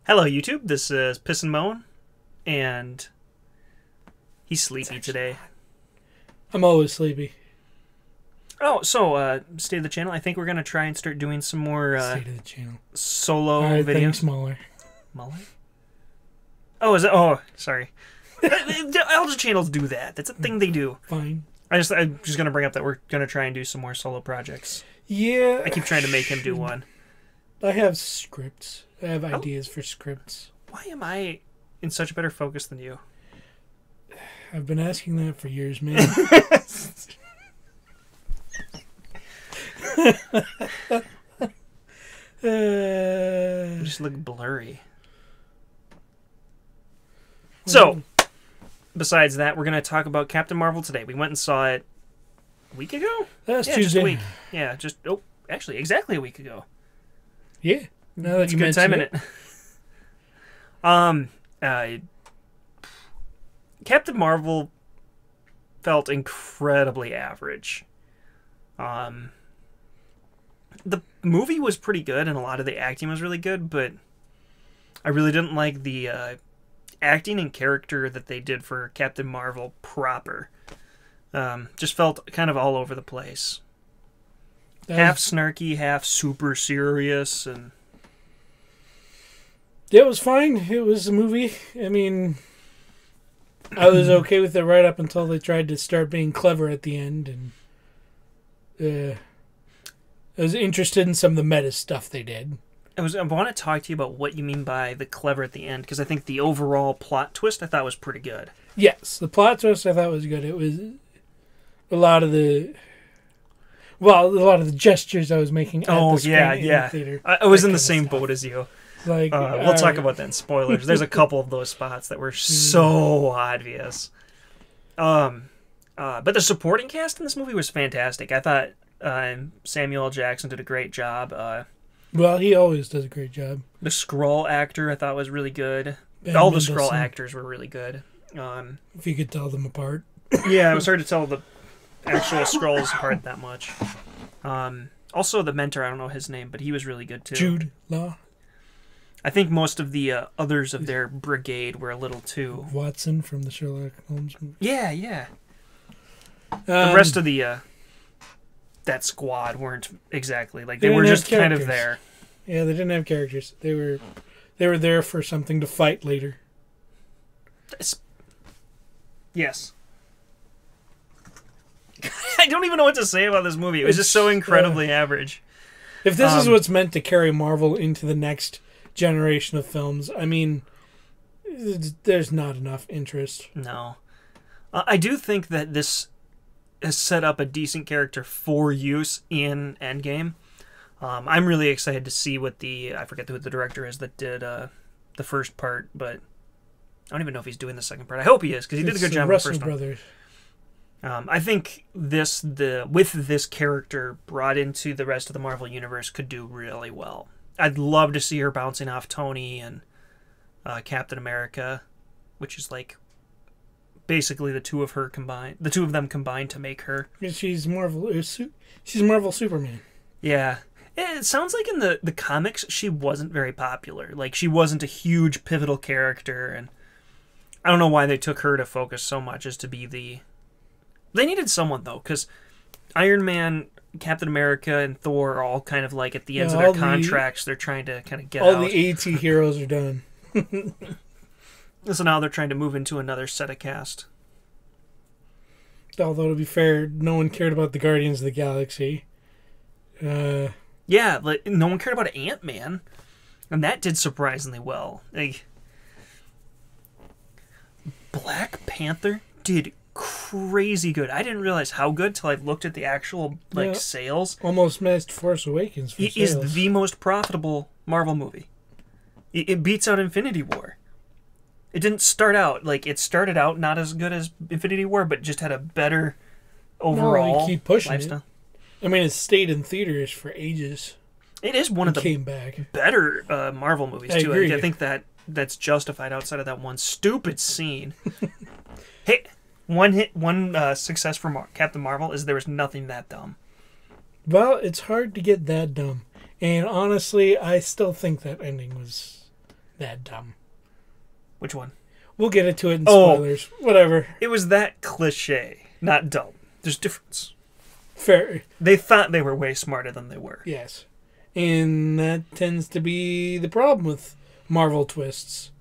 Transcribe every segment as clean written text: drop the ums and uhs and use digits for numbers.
Hello, YouTube. This is Moan, and he's sleepy today. I'm always sleepy. Oh, so, state of the channel. I think we're going to try and start doing some more State of the channel. Solo All right, videos. thanks, Muller. Muller? Oh, is it? Oh, sorry. Elder channels do that. That's a thing they do. Fine. I'm just going to bring up that we're going to try and do some more solo projects. Yeah. I keep trying to make him do one. I have scripts. I have ideas for scripts. Why am I in such a better focus than you? I've been asking that for years, man. You just look blurry. So, besides that, we're going to talk about Captain Marvel today. We went and saw it a week ago? That's yeah, Tuesday. Just a week. Yeah, actually, exactly a week ago. Yeah. Now that It's you a good time in it. it. Captain Marvel felt incredibly average. The movie was pretty good, and a lot of the acting was really good, but I really didn't like the acting and character that they did for Captain Marvel proper. Just felt kind of all over the place. Half snarky, half super serious, and it was fine. It was a movie. I mean, I was okay with it right up until they tried to start being clever at the end, and I was interested in some of the meta stuff they did. I want to talk to you about what you mean by the clever at the end, because I think the overall plot twist I thought was pretty good. Yes, the plot twist I thought was good. It was a lot of the gestures I was making at the screen in the theater. I was in the same boat as you. Like, we'll talk about that in spoilers. There's a couple of those spots that were so obvious. But the supporting cast in this movie was fantastic. I thought Samuel L. Jackson did a great job. Well, he always does a great job. The Skrull actor I thought was really good. Ben All the Mendelsohn. Skrull actors were really good. If you could tell them apart. Yeah, it was hard to tell the actual Skrulls apart that much. Also, the mentor, I don't know his name, but he was really good too. Jude Law. I think most of the others of their brigade were a little too... Watson from the Sherlock Holmes movie. Yeah. The rest of the that squad weren't exactly like they were just kind of there. Yeah, they didn't have characters. They were there for something to fight later. Yes. I don't even know what to say about this movie. It was just so incredibly average. If this is what's meant to carry Marvel into the next generation of films, I mean, there's not enough interest. No. I do think that this has set up a decent character for use in Endgame. I'm really excited to see what I forget who the director is that did the first part, but I don't even know if he's doing the second part. I hope he is, because he did a good job with the first Brothers. one. I think with this character brought into the rest of the Marvel Universe could do really well. I'd love to see her bouncing off Tony and Captain America, which is like basically the two of them combined to make her. She's Marvel Superman. Yeah. It sounds like in the comics she wasn't very popular. Like, she wasn't a huge pivotal character, and I don't know why they took her to focus so much as to be the... They needed someone, though, because Iron Man, Captain America, and Thor are all kind of like at the ends of their contracts. They're trying to kind of get out. All the AT heroes are done. So now they're trying to move into another set of cast. Although, to be fair, no one cared about the Guardians of the Galaxy. Yeah, like, no one cared about Ant-Man. And that did surprisingly well. Like, Black Panther did crazy good. I didn't realize how good till I looked at the actual sales. Almost missed Force Awakens for It sales. is the most profitable Marvel movie. It beats out Infinity War. It didn't start out it started out not as good as Infinity War, but just had a better overall keep pushing lifestyle. It. I mean, it stayed in theaters for ages. It is one of the better Marvel movies too. I think that's justified outside of that one stupid scene. Hey, one success for Captain Marvel is there was nothing that dumb. Well, it's hard to get that dumb. And honestly, I still think that ending was that dumb. Which one? We'll get into it in spoilers. Whatever. It was that cliche, not dumb. There's difference. Fair. They thought they were way smarter than they were. Yes. And that tends to be the problem with Marvel twists.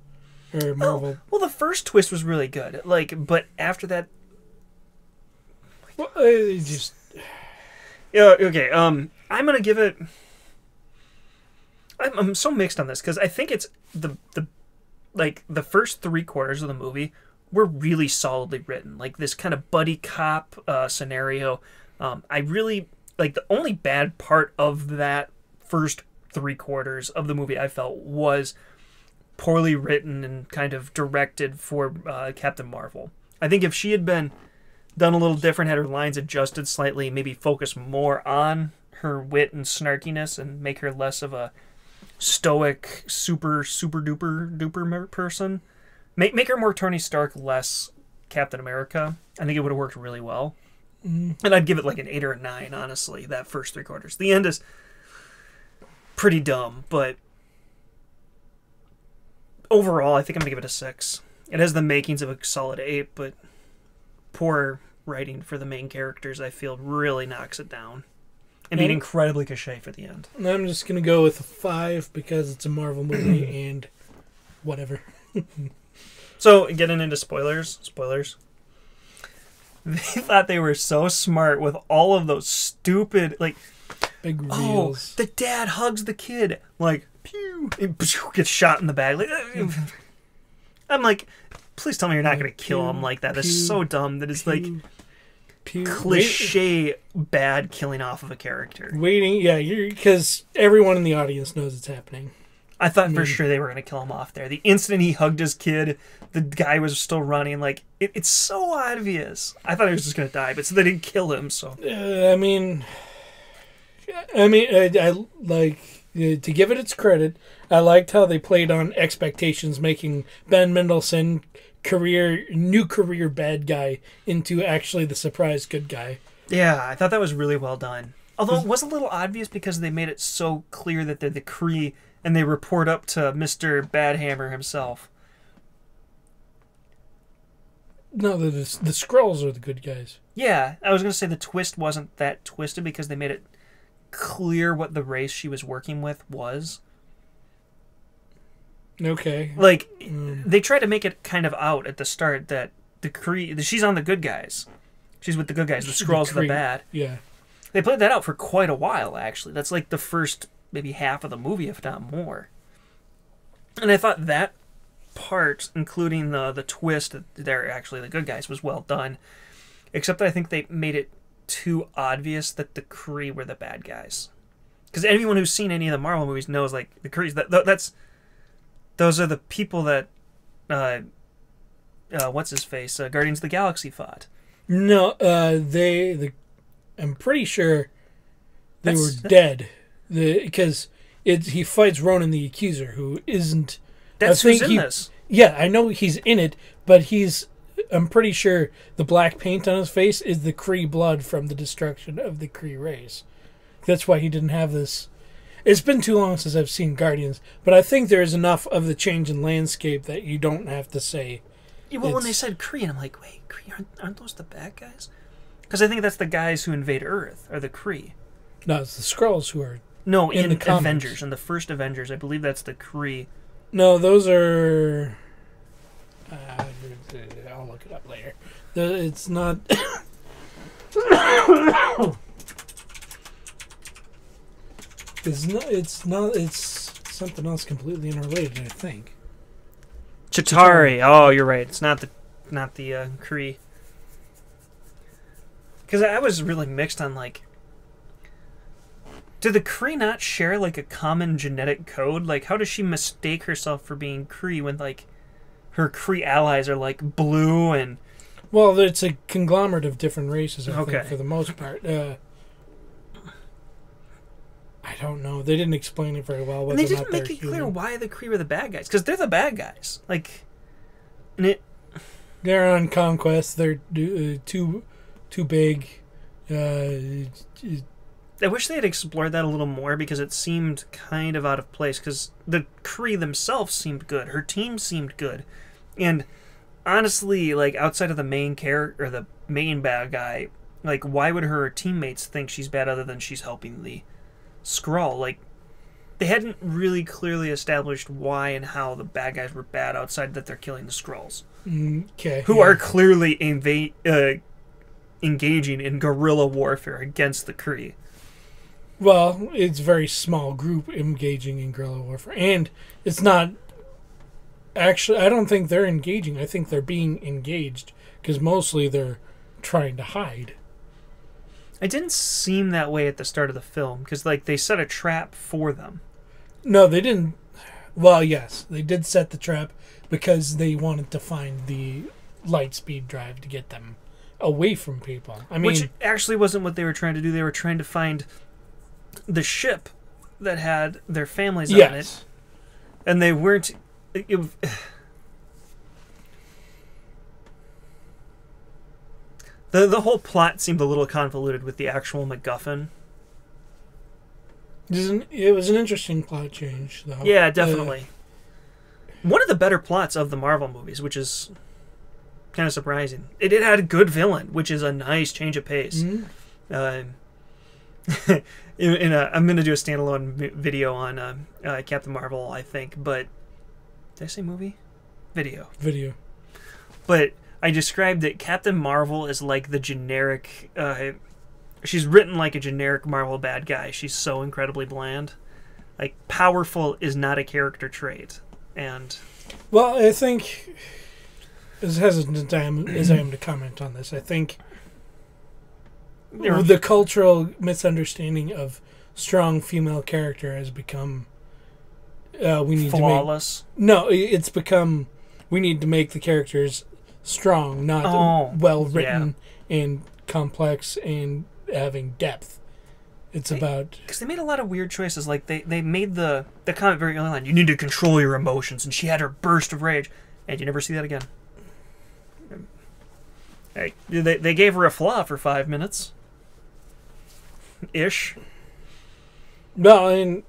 Or Marvel. Well, the first twist was really good. But after that... Well, it just... Yeah, okay, I'm going to give it... I'm so mixed on this, because I think it's the first 3/4 of the movie were really solidly written. Like, this kind of buddy cop scenario. I really... the only bad part of that first 3/4 of the movie, I felt, was poorly written and kind of directed for Captain Marvel. I think if she had been done a little different, had her lines adjusted slightly, maybe focus more on her wit and snarkiness and make her less of a stoic, super duper person. Make her more Tony Stark, less Captain America. I think it would have worked really well. And I'd give it like an 8 or a 9, honestly, that first 3/4. The end is pretty dumb, but overall, I think I'm going to give it a 6. It has the makings of a solid 8, but poor writing for the main characters, I feel, really knocks it down. And being incredibly cliche for the end. I'm just going to go with a 5 because it's a Marvel movie and whatever. So, getting into spoilers. They thought they were so smart with all of those stupid, big reveals. The dad hugs the kid, pew, and gets shot in the back. I'm like, please tell me you're not going to kill him like that. That's so dumb. That is cliche bad killing off of a character. Because everyone in the audience knows it's happening. I thought for sure they were going to kill him off there. The instant he hugged his kid, the guy was still running. It's so obvious. I thought he was just going to die, but so they didn't kill him. So I like to give it its credit. I liked how they played on expectations, making Ben Mendelsohn new career bad guy into actually the surprise good guy. Yeah, I thought that was really well done. Although it was a little obvious because they made it so clear that they're the Kree and they report up to Mr. Badhammer himself. No, the Skrulls are the good guys. Yeah, I was going to say the twist wasn't that twisted because they made it clear what the race she was working with was. Okay. They tried to make it kind of out at the start that the Kree... She's on the good guys. She's with the good guys. The Skrulls are the bad. Yeah. They played that out for quite a while, actually. That's the first maybe half of the movie, if not more. And I thought that part, including the twist that they're actually the good guys, was well done. Except that I think they made it too obvious that the Kree were the bad guys. Because anyone who's seen any of the Marvel movies knows, the Kree's... Those are the people that... what's-his-face? Guardians of the Galaxy fought. No, I'm pretty sure they were dead. Because he fights Ronan the Accuser, who isn't... That's who's in this. Yeah, I know he's in it, but I'm pretty sure the black paint on his face is the Kree blood from the destruction of the Kree race. That's why he didn't have this... It's been too long since I've seen Guardians, but I think there's enough of the change in landscape that you don't have to say... Yeah, well, when they said Kree, and I'm like, wait, Kree, aren't those the bad guys? Because I think that's the guys who invade Earth, are the Kree. No, it's the Skrulls who are... No, in the Avengers, in the first Avengers, I believe that's the Kree. No, those are... I'll look it up later. It's not... It's something else completely unrelated, I think. Chitauri. Oh, you're right. It's not the Kree. Because I was really mixed on do the Kree not share a common genetic code? How does she mistake herself for being Kree when her Kree allies are blue and... Well, it's a conglomerate of different races, I think, for the most part. I don't know. They didn't explain it very well. And they didn't make it clear why the Kree were the bad guys. Because they're the bad guys. They're on conquest. They're too big. I wish they had explored that a little more because it seemed kind of out of place. Because the Kree themselves seemed good, her team seemed good, and honestly, like outside of the main character or the main bad guy, like why would her teammates think she's bad other than she's helping the Skrull? Like they hadn't really clearly established why and how the bad guys were bad outside that they're killing the Skrulls, who are clearly engaging in guerrilla warfare against the Kree. Well, it's a very small group engaging in guerrilla warfare. And it's not... Actually, I don't think they're engaging. I think they're being engaged. Because mostly they're trying to hide. It didn't seem that way at the start of the film. Because, like, they set a trap for them. No, they didn't. Well, yes. They did set the trap because they wanted to find the light speed drive to get them away from people. I mean... Which actually wasn't what they were trying to do. They were trying to find... the ship that had their families on it, and they weren't. The whole plot seemed a little convoluted with the actual MacGuffin. It was an interesting plot change, though. Yeah, definitely. One of the better plots of the Marvel movies, which is kind of surprising. It had a good villain, which is a nice change of pace. Mm-hmm. I'm going to do a standalone video on Captain Marvel, I think, but did I say movie? Video. But I described that Captain Marvel is like the generic... she's written like a generic Marvel bad guy. She's so incredibly bland. Like, powerful is not a character trait. And... Well, I think, as hesitant as I am to comment on this, I think... The cultural misunderstanding of strong female character has become we need flawless. It's become we need to make the characters strong, not well written and complex and having depth. It's about because they made a lot of weird choices. Like they made the comment very early on. You need to control your emotions, and she had her burst of rage, and you never see that again. Hey, they gave her a flaw for 5 minutes. Ish. Well, and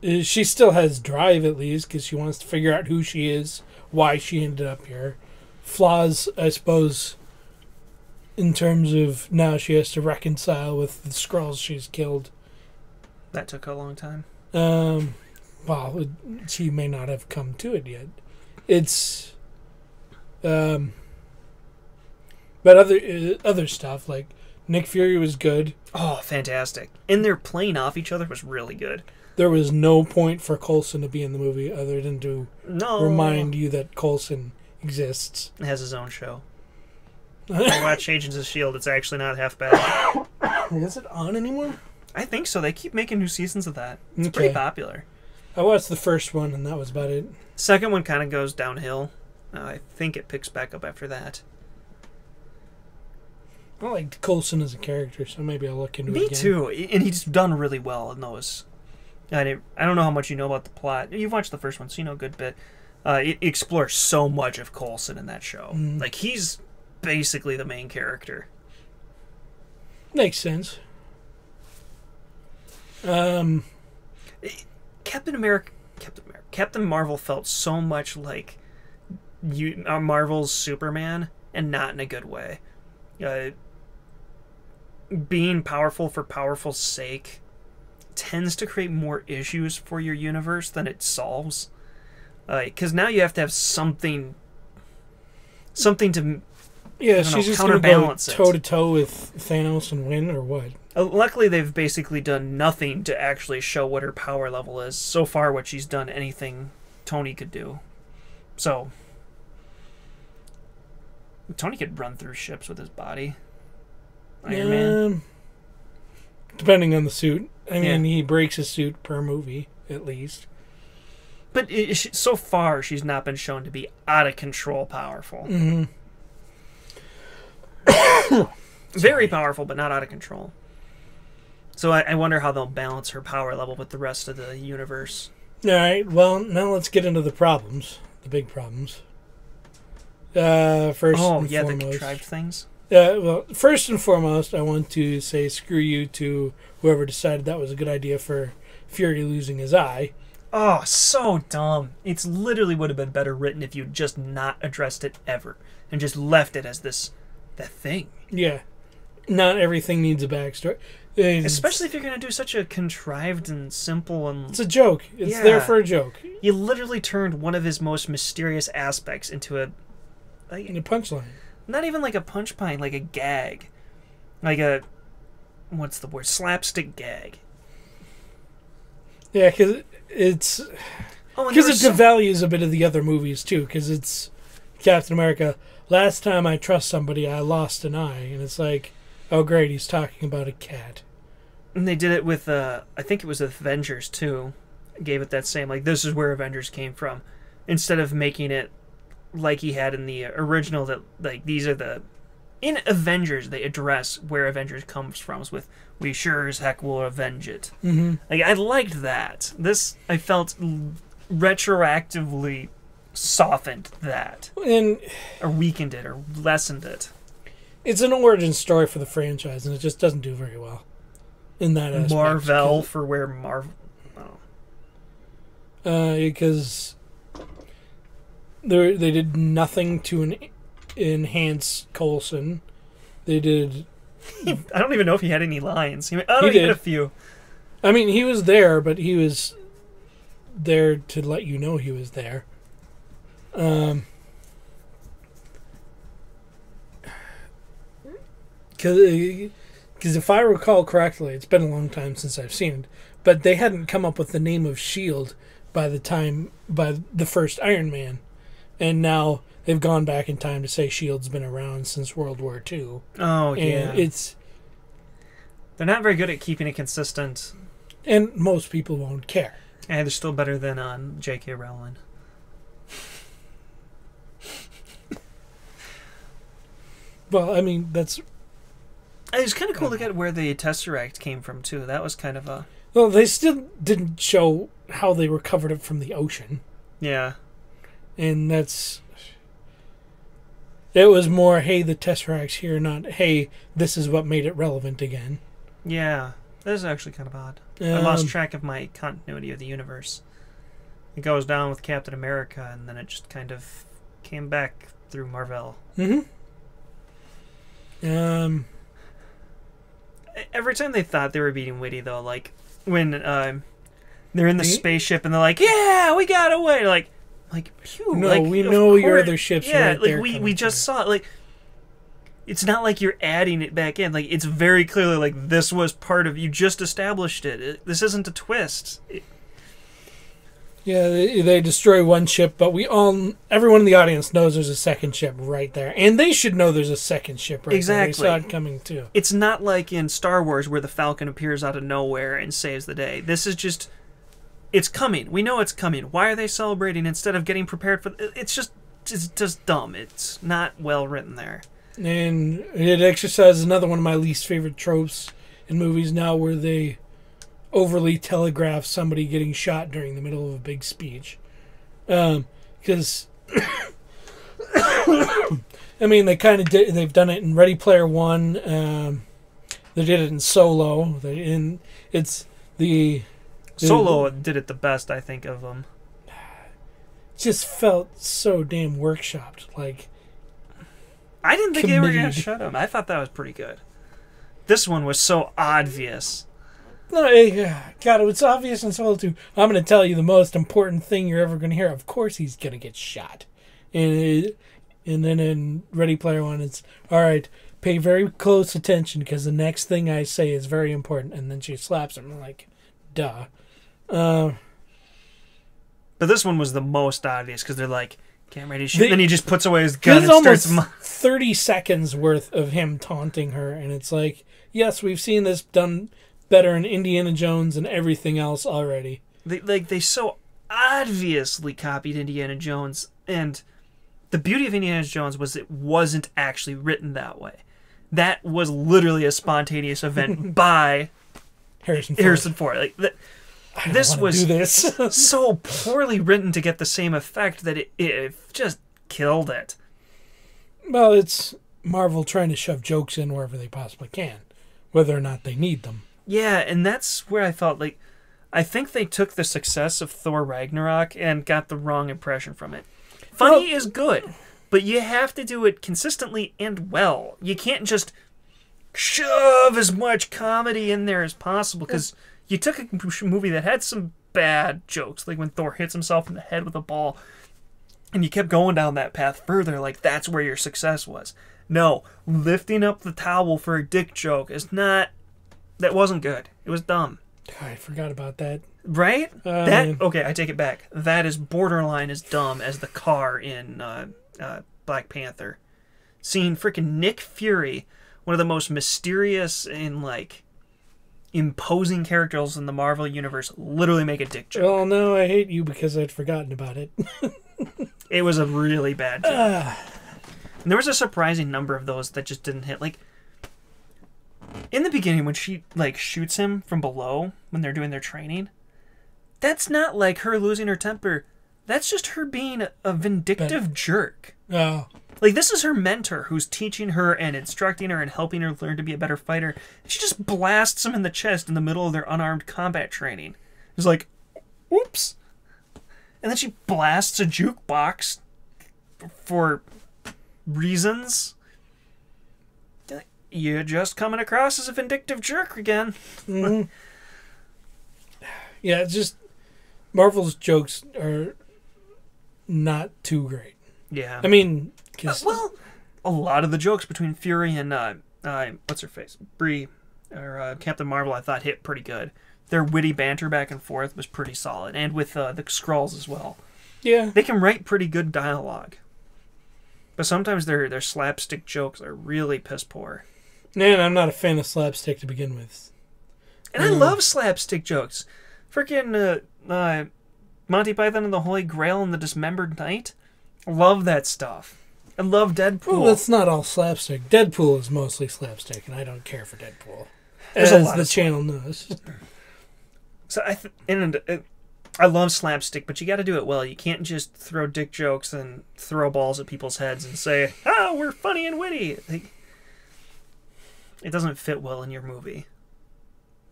she still has drive, at least, because she wants to figure out who she is, why she ended up here. Flaws, I suppose, in terms of now she has to reconcile with the Skrulls she's killed. That took a long time. Well, she may not have come to it yet. It's... but other stuff, like... Nick Fury was good. Oh, fantastic. And their playing off each other was really good. There was no point for Coulson to be in the movie other than to remind you that Coulson exists. It has his own show. I watch Agents of S.H.I.E.L.D. It's actually not half bad. Is it on anymore? I think so. They keep making new seasons of that. It's pretty popular. I watched the first one, and that was about it. Second one kind of goes downhill. I think it picks back up after that. I liked Coulson as a character, so maybe I'll look into it again. Me too, and he's done really well in those. I don't know how much you know about the plot. You've watched the first one, so you know a good bit. It explores so much of Coulson in that show. Like, he's basically the main character. Makes sense. Captain Marvel felt so much like Marvel's Superman, and not in a good way. Being powerful for powerful's sake tends to create more issues for your universe than it solves. Because now you have to have something to she's just going to go toe-to-toe with Thanos and win, or what? Luckily, they've basically done nothing to actually show what her power level is. So far, what she's done, anything Tony could do. So, Tony could run through ships with his body. Iron Man. Depending on the suit. I mean, he breaks his suit per movie, at least. But so far, she's not been shown to be out of control powerful. Mm-hmm. Very powerful, but not out of control. So I wonder how they'll balance her power level with the rest of the universe. All right, well, now let's get into the problems. The big problems. First and foremost, the contrived things? Well, first and foremost, I want to say screw you to whoever decided that was a good idea for Fury losing his eye. Oh, so dumb. It's literally would have been better written if you'd just not addressed it ever and just left it as that thing. Yeah. Not everything needs a backstory. Especially if you're going to do such a contrived and simple and... It's a joke. It's there for a joke. You literally turned one of his most mysterious aspects into a punchline. Not even like a punchline, like a gag. Like a... What's the word? Slapstick gag. Yeah, because it's... Because it devalues a bit of the other movies, too. Because it's Captain America. Last time I trust somebody, I lost an eye. And it's like, oh, great, he's talking about a cat. And they did it with, I think it was Avengers, too. Gave it that same, like, this is where Avengers came from. Instead of making it like he had in the original, that, like, these are the... In Avengers, they address where Avengers comes from with, we sure as heck will avenge it. Mm-hmm. Like, I liked that. This, I felt, retroactively softened that. Or weakened it, or lessened it. It's an origin story for the franchise, and it just doesn't do very well in that aspect. Marvel for where Marvel... Oh. Because they did nothing to enhance Coulson. They did... I don't even know if he had any lines. He had a few. I mean, he was there, but he was there to let you know he was there. Because if I recall correctly, it's been a long time since I've seen it, but they hadn't come up with the name of S.H.I.E.L.D. by the first Iron Man. And now they've gone back in time to say S.H.I.E.L.D.'s been around since World War II. Oh, yeah. And they're not very good at keeping it consistent. And most people won't care. And they're still better than on J.K. Rowling. Well, I mean, that's... It was kind of cool to get where the Tesseract came from, too. That was kind of a... Well, they still didn't show how they recovered it from the ocean. Yeah. And that's... It was more, hey, the Tesseract's here, not, hey, this is what made it relevant again. Yeah. That is actually kind of odd. I lost track of my continuity of the universe. It goes down with Captain America, and then it just kind of came back through Marvel. Mm-hmm. Every time they thought they were being witty, though, like, when they're in the spaceship and they're like, yeah, we got away, like, phew. No, like, we know your other ships yeah, right like, there. we just saw it, like, it's not like you're adding it back in, like, it's very clearly, like, this was part of, you just established it. This isn't a twist. Yeah, they destroy one ship, but everyone in the audience knows there's a second ship right there. And they should know there's a second ship right there. They saw it coming, too. It's not like in Star Wars where the Falcon appears out of nowhere and saves the day. This is just, it's coming. We know it's coming. Why are they celebrating instead of getting prepared for... It's just dumb. It's not well written there. And it exercises another one of my least favorite tropes in movies now, where they overly telegraph somebody getting shot during the middle of a big speech. Because I mean, they've done it in Ready Player One. They did it in Solo. Solo did it the best, I think, of them. Just felt so damn workshopped. Like, I didn't think they were going to shut him. I thought that was pretty good. This one was so obvious. No, God, it's obvious in Solo 2. I'm going to tell you the most important thing you're ever going to hear. Of course he's going to get shot. And then in Ready Player One, it's, all right, pay very close attention because the next thing I say is very important. And then she slaps him. I'm like, duh. But this one was the most obvious because they're like, "Get ready to shoot." Then he just puts away his gun and starts... 30 seconds worth of him taunting her. And it's like, yes, we've seen this done better in Indiana Jones and everything else already. They so obviously copied Indiana Jones, and the beauty of Indiana Jones was it wasn't actually written that way. That was literally a spontaneous event by Harrison Ford. Like this was so poorly written to get the same effect that it just killed it. Well, it's Marvel trying to shove jokes in wherever they possibly can, whether or not they need them. Yeah, and that's where I felt like I think they took the success of Thor Ragnarok and got the wrong impression from it. Funny is good, but you have to do it consistently and well. You can't just shove as much comedy in there as possible, because you took a movie that had some bad jokes, like when Thor hits himself in the head with a ball, and you kept going down that path further, like that's where your success was. No, lifting up the towel for a dick joke is not... That wasn't good. It was dumb. I forgot about that. Right? Okay, I take it back. That is borderline as dumb as the car in Black Panther. Seeing freaking Nick Fury, one of the most mysterious and, like, imposing characters in the Marvel Universe, literally make a dick joke. Oh, no, I hate you because I'd forgotten about it. It was a really bad joke. And there was a surprising number of those that just didn't hit. Like, in the beginning, when she, like, shoots him from below when they're doing their training, that's not, like, her losing her temper. That's just her being a vindictive jerk. Oh. Like, this is her mentor who's teaching her and instructing her and helping her learn to be a better fighter. She just blasts him in the chest in the middle of their unarmed combat training. It's like, whoops. And then she blasts a jukebox for reasons. You're just coming across as a vindictive jerk again. Mm-hmm. Yeah, it's just... Marvel's jokes are not too great. Yeah. I mean... well, a lot of the jokes between Fury and, what's her face? Brie, or Captain Marvel, I thought hit pretty good. Their witty banter back and forth was pretty solid. And with the Skrulls as well. Yeah. They can write pretty good dialogue. But sometimes their slapstick jokes are really piss poor. Man, I'm not a fan of slapstick to begin with. And I love slapstick jokes. Freaking Monty Python and the Holy Grail and the Dismembered Knight. Love that stuff. I love Deadpool. Well, that's not all slapstick. Deadpool is mostly slapstick, and I don't care for Deadpool. There's as a lot the of channel knows. So I love slapstick, but you got to do it well. You can't just throw dick jokes and throw balls at people's heads and say, "Ah, we're funny and witty." Like, it doesn't fit well in your movie.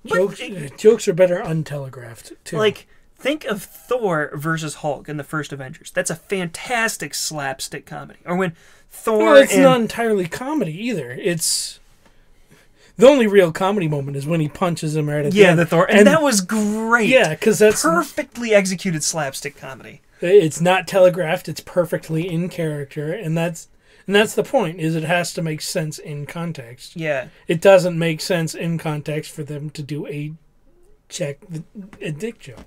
Jokes are better untelegraphed, too. Like, think of Thor versus Hulk in the first Avengers. That's a fantastic slapstick comedy. Or when Thor... Well, it's not entirely comedy, either. It's... The only real comedy moment is when he punches him right at the end. Yeah, the Thor... And that was great. Yeah, because that's... Perfectly executed slapstick comedy. It's not telegraphed. It's perfectly in character. And that's the point, is it has to make sense in context. Yeah. It doesn't make sense in context for them to do a dick joke.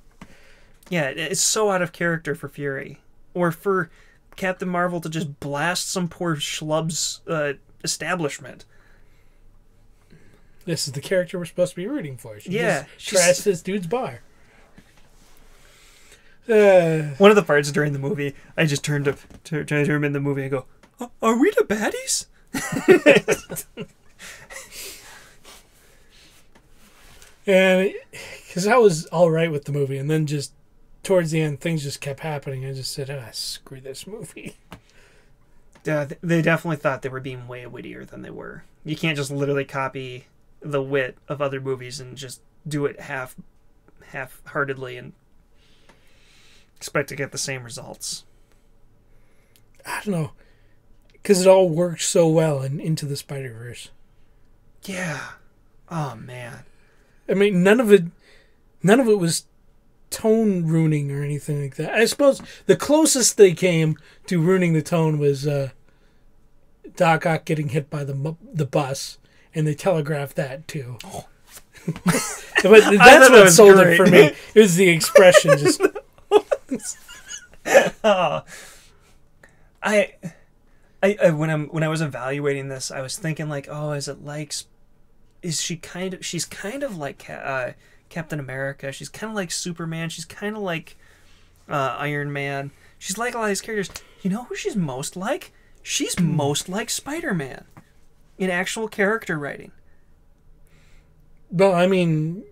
Yeah, it's so out of character for Fury. Or for Captain Marvel to just blast some poor schlub's establishment. This is the character we're supposed to be rooting for. She just trashed this dude's bar. One of the parts during the movie, I just turned to him in the movie and go, "Are we the baddies?" And because I was all right with the movie, and then just towards the end, things just kept happening. I just said, screw this movie. Yeah, they definitely thought they were being way wittier than they were. You can't just literally copy the wit of other movies and just do it half-heartedly and expect to get the same results. I don't know. Because it all worked so well in Into the Spider-Verse. Yeah. Oh, man. I mean, none of it was tone ruining or anything like that. I suppose the closest they came to ruining the tone was Doc Ock getting hit by the bus, and they telegraphed that too. Oh. But that's what sold it for me. It was the expression. Just when I was evaluating this, I was thinking like, she's kind of like Captain America. She's kind of like Superman. She's kind of like Iron Man. She's like a lot of these characters. You know who she's most like? She's most like Spider-Man in actual character writing. Well, I mean,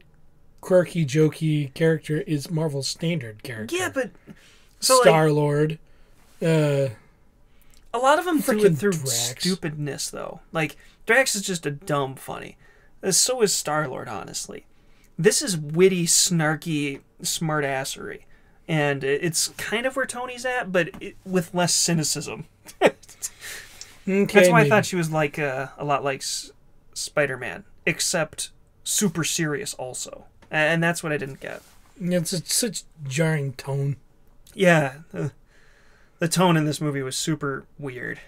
quirky, jokey character is Marvel's standard character. Yeah, but... So, Star-Lord. A lot of them do it Freaking through Drax. stupidness, though. Like, Drax is just a dumb funny. So is Star-Lord, honestly. This is witty, snarky, smartassery. And it's kind of where Tony's at, but with less cynicism. Okay, That's why maybe. I thought she was like a lot like Spider-Man, except super serious also. And that's what I didn't get. It's such jarring tone. Yeah, the tone in this movie was super weird.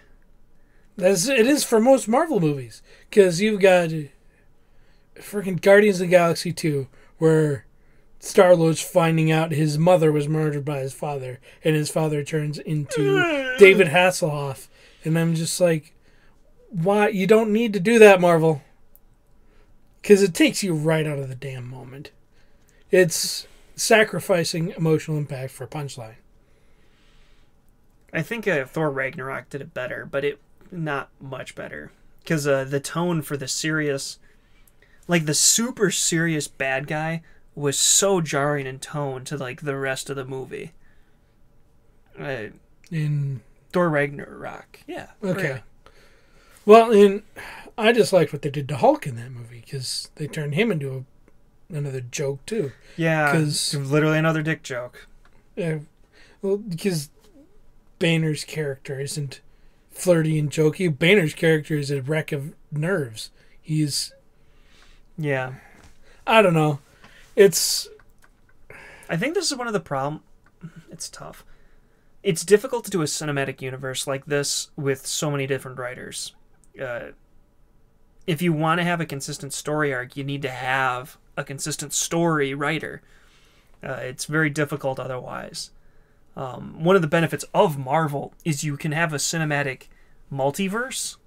As it is for most Marvel movies. Because you've got freaking Guardians of the Galaxy 2, where Star-Lord's finding out his mother was murdered by his father, and his father turns into David Hasselhoff. And I'm just like, why? You don't need to do that, Marvel. Because it takes you right out of the damn moment. It's sacrificing emotional impact for a punchline. I think Thor Ragnarok did it better, but it not much better. Because the tone for the serious, like the super serious bad guy, was so jarring in tone to like the rest of the movie. In Thor Ragnarok, yeah. Okay. Well, I just liked what they did to Hulk in that movie, because they turned him into another joke too. Yeah, 'Cause- literally another dick joke. Well, because Banner's character isn't flirty and jokey. Banner's character is a wreck of nerves. He's, Yeah. I don't know. It's, I think this is one of the problem. It's tough. It's difficult to do a cinematic universe like this with so many different writers. If you want to have a consistent story arc, you need to have a consistent story writer. It's very difficult otherwise. One of the benefits of Marvel is you can have a cinematic multiverse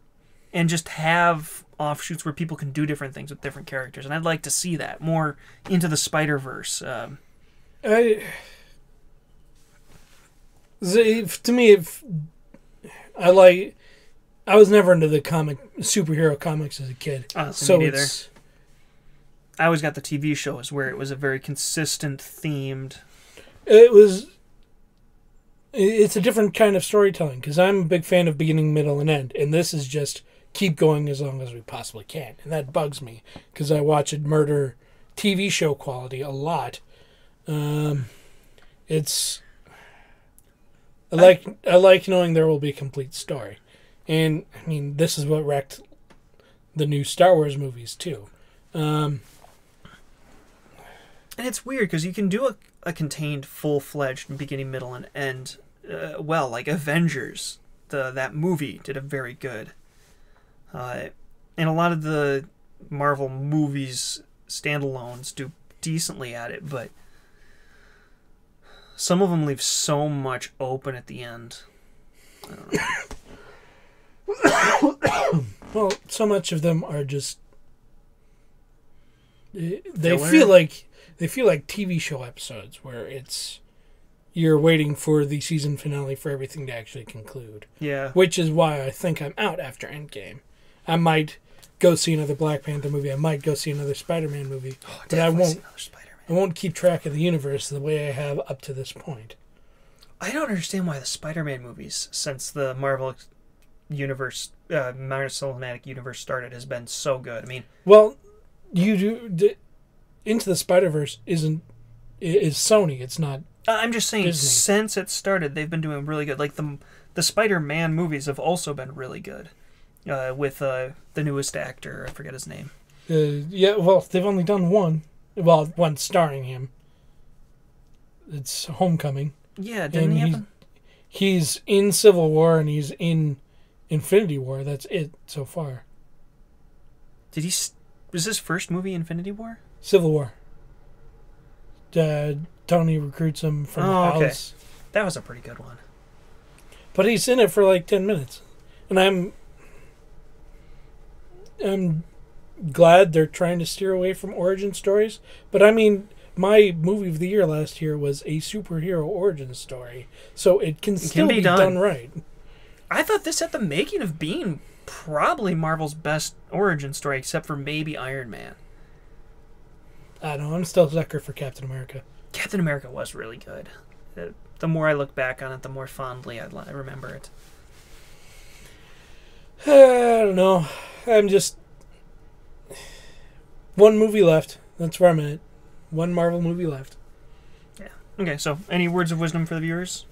and just have offshoots where people can do different things with different characters. And I'd like to see that more into the Spider-Verse. To me, I was never into the superhero comics as a kid. Honestly, So me neither. it's, I always got the TV shows where it was a very consistent themed. it's a different kind of storytelling, because I'm a big fan of beginning, middle, and end, and this is just keep going as long as we possibly can, and that bugs me because I watch it murder TV show quality a lot. It's I like knowing there will be a complete story, and I mean this is what wrecked the new Star Wars movies too. And it's weird because you can do a contained, full-fledged beginning, middle, and end well, like Avengers. That movie did a very good. And a lot of the Marvel movies standalones do decently at it, but some of them leave so much open at the end. I don't know. Well, so much of them are just they Filler? feel like TV show episodes where you're waiting for the season finale for everything to actually conclude. Yeah. Which is why I think I'm out after Endgame. I might go see another Black Panther movie. I might go see another Spider-Man movie. But I won't. I won't keep track of the universe the way I have up to this point. I don't understand why the Spider-Man movies, since the Marvel universe, Marvel Cinematic Universe started, has been so good. I mean, well, Into the Spider-Verse is Sony. It's not. I'm just saying, Disney. since it started, they've been doing really good. Like the Spider-Man movies have also been really good. With the newest actor, I forget his name. Yeah, well, they've only done one. Well, one starring him. It's Homecoming. Yeah, didn't he have He's in Civil War and he's in Infinity War. That's it so far. Did he? Was his first movie Infinity War? Civil War. Tony recruits him from the house. That was a pretty good one. But he's in it for like 10 minutes. And I'm glad they're trying to steer away from origin stories. But I mean, my movie of the year last year was a superhero origin story. So it can still be done right. I thought this had the making of being probably Marvel's best origin story, except for maybe Iron Man. I don't know. I'm still a sucker for Captain America. Captain America was really good. The more I look back on it, the more fondly I remember it. I don't know. I'm just... One movie left. That's where I'm at. One Marvel movie left. Yeah. Okay, so any words of wisdom for the viewers?